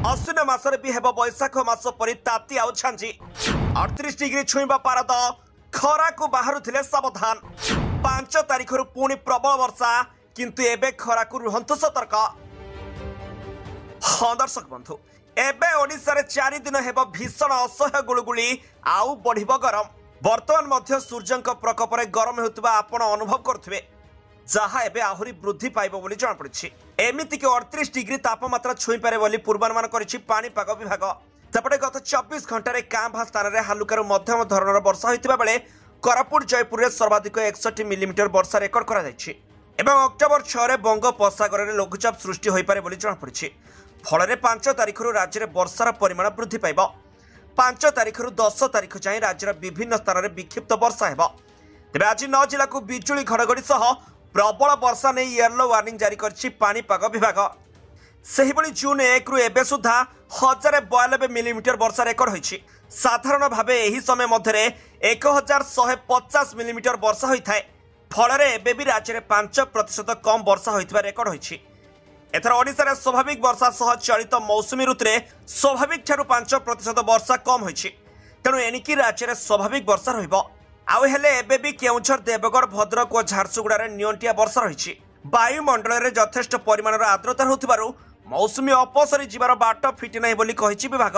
अश्विन मासरे भी हेब बैशाख मास परी ताती आउ छांची 38 डिग्री छुईबा पारद खरा को बाहरुथिले सावधान 5 तारिख पुणी प्रबल वर्षा किंतु एबे खरा को रुहंतु सतर्क। हाँ दर्शक बंधु एबे ओडिशा रे 4 दिन हेब भीषण असह्य गुलुगुली आउ बढ़िबो गरम। वर्तमान मध्य सूर्यंक प्रकोप रे गरम हेउतबा आपण अनुभव करथुबे जहा एबे आहुरी वृद्धि पाइबो बोली जଣା पड़िछि। एमिति के 38 डिग्री तापमात्रा छुई पारे बोली पूर्वानुमान करिछि पाणीपाग विभाग। सेपटे गत 24 घंटा रे कांभा स्थान रे हालुकार मध्यम धरणर वर्षा होइतिबा बेले कोरापुट जयपुर रे सर्वाधिक 61 मिलीमीटर वर्षा रेकर्ड करा जायछि एवं अक्टोबर 6 रे बंगोपसागर रे लघुचाप सृष्टि होई पारे बोली जଣା पड़िछि। फल 5 तारिख राज्य में वर्षार परिमाण वृद्धि पाइब। 5 तारिख 10 तारिख जाए राज्यर विभिन्न स्थान में विक्षिप्त वर्षा हेब। तेज आज 9 जिला को बिजुली घड़घड़ी सह प्रबल वर्षा नहीं येलो वार्निंग जारी करछि पाणीपाग विभाग। सेहिबळी जून 1 रु एबे सुधा 1092 मिलीमीटर वर्षा रेकर्ड होइछि। साधारण भावे एही समय मध्यरे 1150 मिलीमीटर वर्षा होइथाय। फल एबे भी राज्य में 5% कम वर्षा होइतबा रेकर्ड होइछि। एथर ओडिशा स्वाभाविक वर्षा सह चलित मौसुमी ऋतुरे स्वाभाविक ठारू 5% वर्षा कम होइछि। तेणु एनिकी राज्य में स्वाभाविक वर्षा रहिबो। आउ हेले एबे भी केउंझर देवगढ़ भद्रक और झारसुगुड़ा नियंटिया वर्षा रही। वायुमंडल में यथेष्ट परिमाणर आर्द्रता होथिबारु मौसुमी अपसरी जीवार बाट फिटी नाही बोली कहिछि विभाग।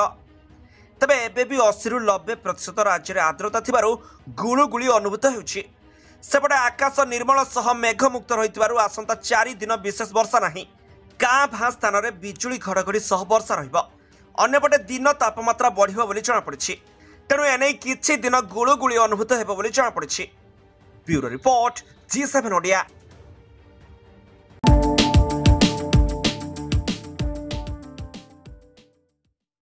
तबे एबे भी 80 रु 90% राज्य में आर्द्रता थिबारु गुळुगुळी अनुभूत हेउछि। सेपटे आकाश निर्मल सह मेघमुक्त रहिथिबारु आसंता 4 दिन विशेष वर्षा नाही। गाँ भाँ स्थान में बिजुली घड़घड़ी सह वर्षा रहिबो। अन्यपटे दिन तापमात्रा बढ़िबो बोली जଣା पड़िछि। तेणु एने किछि दिन गुळुगुळी अनुभूत हेबो बोली जଣା पड़िछि। Bureau report G7 Odia.